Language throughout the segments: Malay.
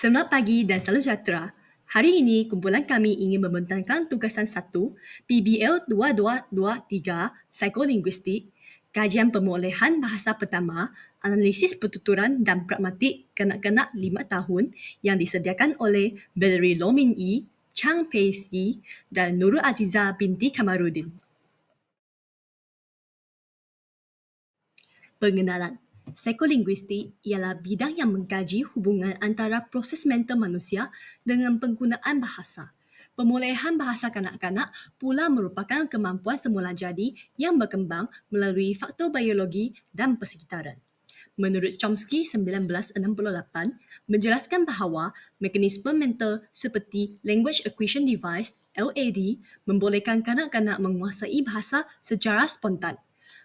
Selamat pagi dan salam sejahtera. Hari ini kumpulan kami ingin membentangkan tugasan 1 PBL 2223 Psikolinguistik, kajian pemolehan bahasa pertama, analisis pertuturan dan pragmatik kanak-kanak 5 tahun yang disediakan oleh Valerie Lomin Yi, Chang Pei Si dan Nurul Azizah binti Kamarudin. Pengenalan. Psikolinguistik ialah bidang yang mengkaji hubungan antara proses mental manusia dengan penggunaan bahasa. Pemulihan bahasa kanak-kanak pula merupakan kemampuan semula jadi yang berkembang melalui faktor biologi dan persekitaran. Menurut Chomsky 1968, menjelaskan bahawa mekanisme mental seperti Language Acquisition Device (LAD) membolehkan kanak-kanak menguasai bahasa secara spontan.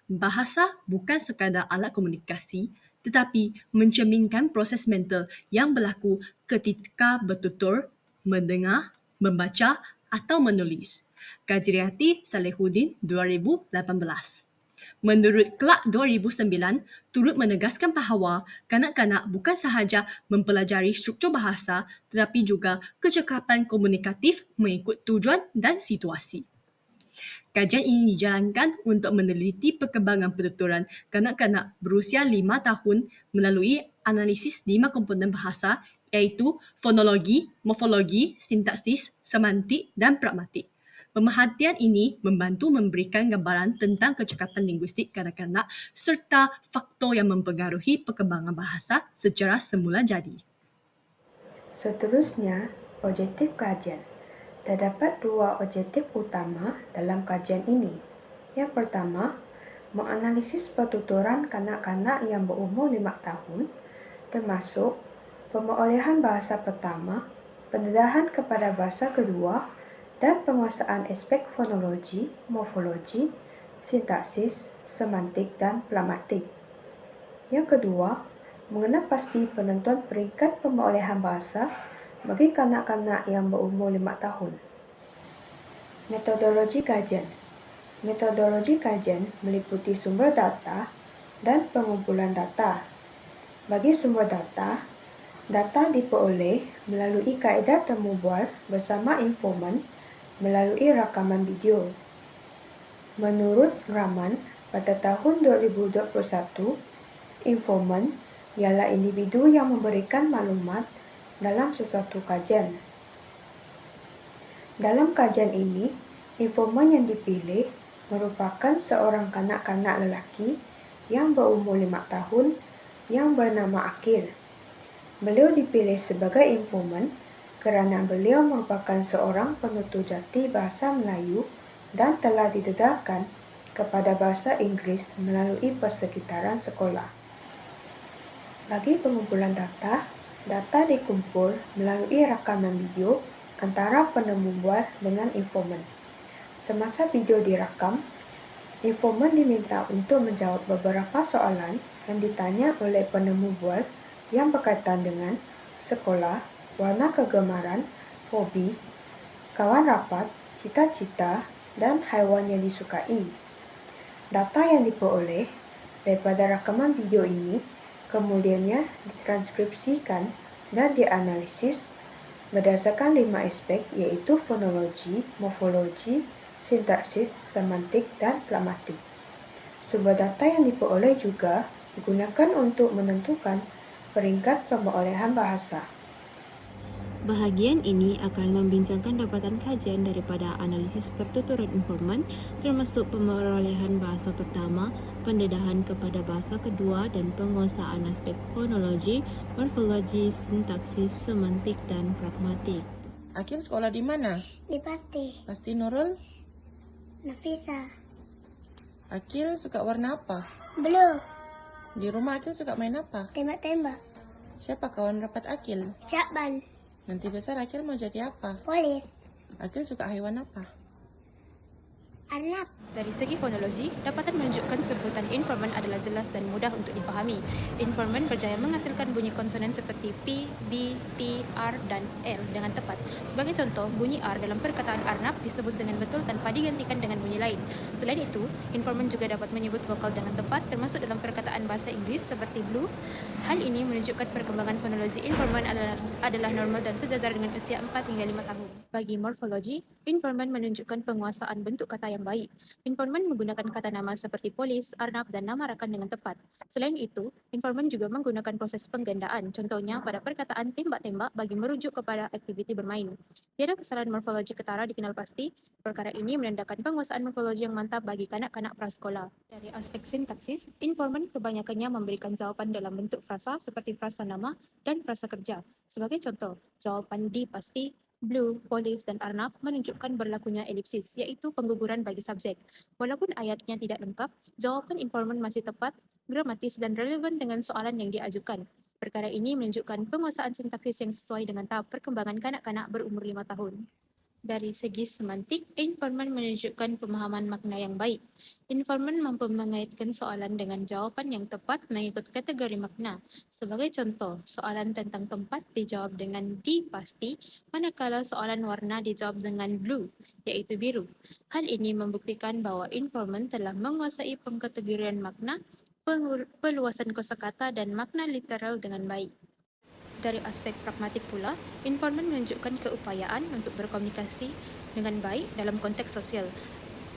Bahasa bukan sekadar alat komunikasi, tetapi mencerminkan proses mental yang berlaku ketika bertutur, mendengar, membaca atau menulis. Kajriati Salehuddin 2018. Menurut Clark 2009, turut menegaskan bahawa kanak-kanak bukan sahaja mempelajari struktur bahasa tetapi juga kecekapan komunikatif mengikut tujuan dan situasi. Kajian ini dijalankan untuk meneliti perkembangan pertuturan kanak-kanak berusia 5 tahun melalui analisis 5 komponen bahasa iaitu fonologi, morfologi, sintaksis, semantik dan pragmatik. Pemerhatian ini membantu memberikan gambaran tentang kecekapan linguistik kanak-kanak serta faktor yang mempengaruhi perkembangan bahasa secara semula jadi. Seterusnya, objektif kajian. Terdapat dua objektif utama dalam kajian ini. Yang pertama, menganalisis pertuturan kanak-kanak yang berumur 5 tahun, termasuk pemerolehan bahasa pertama, pendedahan kepada bahasa kedua, dan penguasaan aspek fonologi, morfologi, sintaksis, semantik, dan pragmatik. Yang kedua, mengenal pasti penentuan peringkat pemerolehan bahasa bagi kanak-kanak yang berumur 5 tahun. Metodologi kajian. Metodologi kajian meliputi sumber data dan pengumpulan data. Bagi sumber data, data diperoleh melalui kaedah temu bual bersama informan melalui rakaman video. Menurut Raman, pada tahun 2021, informan ialah individu yang memberikan maklumat dalam sesuatu kajian. Dalam kajian ini, informan yang dipilih merupakan seorang kanak-kanak lelaki yang berumur 5 tahun yang bernama Akil. Beliau dipilih sebagai informan kerana beliau merupakan seorang penutur jati bahasa Melayu dan telah didedarkan kepada bahasa Inggeris melalui persekitaran sekolah. Bagi pengumpulan data, data dikumpul melalui rakaman video antara penemu bual dengan informan. Semasa video dirakam, informan diminta untuk menjawab beberapa soalan yang ditanya oleh penemu bual yang berkaitan dengan sekolah, warna kegemaran, hobi, kawan rapat, cita-cita, dan haiwan yang disukai. Data yang diperoleh daripada rakaman video ini kemudiannya ditranskripsikan dan dianalisis berdasarkan 5 aspek iaitu fonologi, morfologi, sintaksis, semantik, dan pragmatik. Sumber data yang diperoleh juga digunakan untuk menentukan peringkat pemerolehan bahasa. Bahagian ini akan membincangkan dapatan kajian daripada analisis pertuturan informan termasuk pemerolehan bahasa pertama, pendedahan kepada bahasa kedua dan penguasaan aspek fonologi, morfologi, sintaksis, semantik dan pragmatik. Akil sekolah di mana? Di Pasti. Pasti Nurul? Nafisa. Akil suka warna apa? Blue. Di rumah Akil suka main apa? Tembak-tembak. Siapa kawan rapat Akil? Syakban. Nanti besar Akil mau jadi apa? Polis. Akil suka haiwan apa? Arnab. Dari segi fonologi, dapatan menunjukkan sebutan informan adalah jelas dan mudah untuk dipahami. Informan berjaya menghasilkan bunyi konsonan seperti P, B, T, R, dan L dengan tepat. Sebagai contoh, bunyi R dalam perkataan Arnab disebut dengan betul tanpa digantikan dengan bunyi lain. Selain itu, informan juga dapat menyebut vokal dengan tepat termasuk dalam perkataan bahasa Inggeris seperti blue. Hal ini menunjukkan perkembangan fonologi informan adalah normal dan sejajar dengan usia 4 hingga 5 tahun. Bagi morfologi, informan menunjukkan penguasaan bentuk kata yang baik. Informan menggunakan kata nama seperti polis, Arnab, dan nama rakan dengan tepat. Selain itu, informan juga menggunakan proses penggandaan, contohnya pada perkataan tembak-tembak bagi merujuk kepada aktiviti bermain. Tiada kesalahan morfologi ketara dikenal pasti. Perkara ini menandakan penguasaan morfologi yang mantap bagi kanak-kanak prasekolah. Dari aspek sintaksis, informan kebanyakannya memberikan jawapan dalam bentuk frasa seperti frasa nama dan frasa kerja. Sebagai contoh, jawapan di pasti, blue, polis, dan Arnab menunjukkan berlakunya elipsis, iaitu pengguguran bagi subjek. Walaupun ayatnya tidak lengkap, jawapan informan masih tepat, gramatis, dan relevan dengan soalan yang diajukan. Perkara ini menunjukkan penguasaan sintaksis yang sesuai dengan tahap perkembangan kanak-kanak berumur 5 tahun. Dari segi semantik, informan menunjukkan pemahaman makna yang baik. Informan mampu mengaitkan soalan dengan jawapan yang tepat mengikut kategori makna. Sebagai contoh, soalan tentang tempat dijawab dengan di pasti, manakala soalan warna dijawab dengan blue, iaitu biru. Hal ini membuktikan bahwa informan telah menguasai pengkategorian makna, peluasan kosakata, dan makna literal dengan baik. Dari aspek pragmatik pula, informan menunjukkan keupayaan untuk berkomunikasi dengan baik dalam konteks sosial.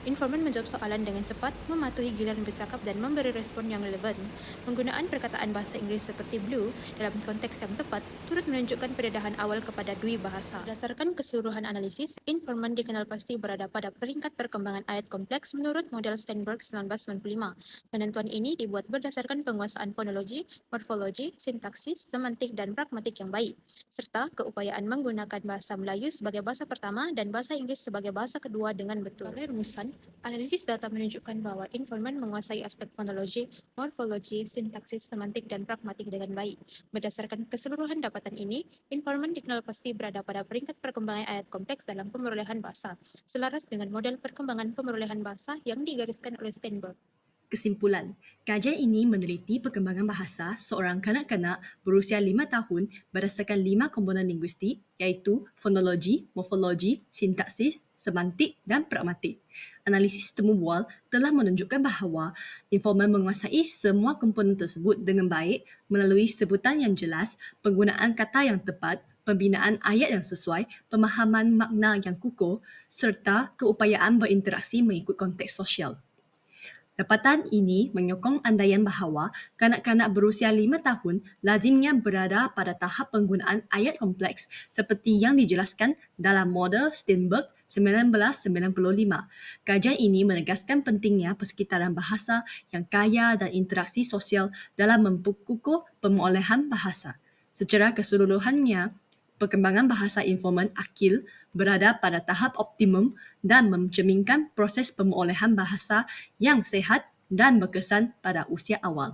Informan menjawab soalan dengan cepat, mematuhi giliran bercakap dan memberi respon yang relevan. Penggunaan perkataan bahasa Inggeris seperti blue dalam konteks yang tepat turut menunjukkan pendedahan awal kepada dui bahasa. Berdasarkan keseluruhan analisis, informan dikenal pasti berada pada peringkat perkembangan ayat kompleks menurut model Steinberg 1995. Penentuan ini dibuat berdasarkan penguasaan fonologi, morfologi, sintaksis, semantik, dan pragmatik yang baik, serta keupayaan menggunakan bahasa Melayu sebagai bahasa pertama dan bahasa Inggris sebagai bahasa kedua dengan betul. Sebagai rumusan, analisis data menunjukkan bahwa informan menguasai aspek fonologi, morfologi, sintaksis, semantik, dan pragmatik dengan baik. Berdasarkan keseluruhan dapatan ini, informan dikenal pasti berada pada peringkat perkembangan ayat kompleks dalam pemerolehan bahasa, selaras dengan model perkembangan pemerolehan bahasa yang digariskan oleh Steinberg. Kesimpulan, kajian ini meneliti perkembangan bahasa seorang kanak-kanak berusia 5 tahun berdasarkan 5 komponen linguistik iaitu fonologi, morfologi, sintaksis, semantik dan pragmatik. Analisis temu bual telah menunjukkan bahawa informan menguasai semua komponen tersebut dengan baik melalui sebutan yang jelas, penggunaan kata yang tepat, pembinaan ayat yang sesuai, pemahaman makna yang kukuh serta keupayaan berinteraksi mengikut konteks sosial. Dapatan ini menyokong andaian bahawa kanak-kanak berusia 5 tahun lazimnya berada pada tahap penggunaan ayat kompleks seperti yang dijelaskan dalam model Steinberg 1995. Kajian ini menegaskan pentingnya persekitaran bahasa yang kaya dan interaksi sosial dalam memperkukuh pemolehan bahasa. Secara keseluruhannya, perkembangan bahasa informan akil berada pada tahap optimum dan mencerminkan proses pemolehan bahasa yang sehat dan berkesan pada usia awal.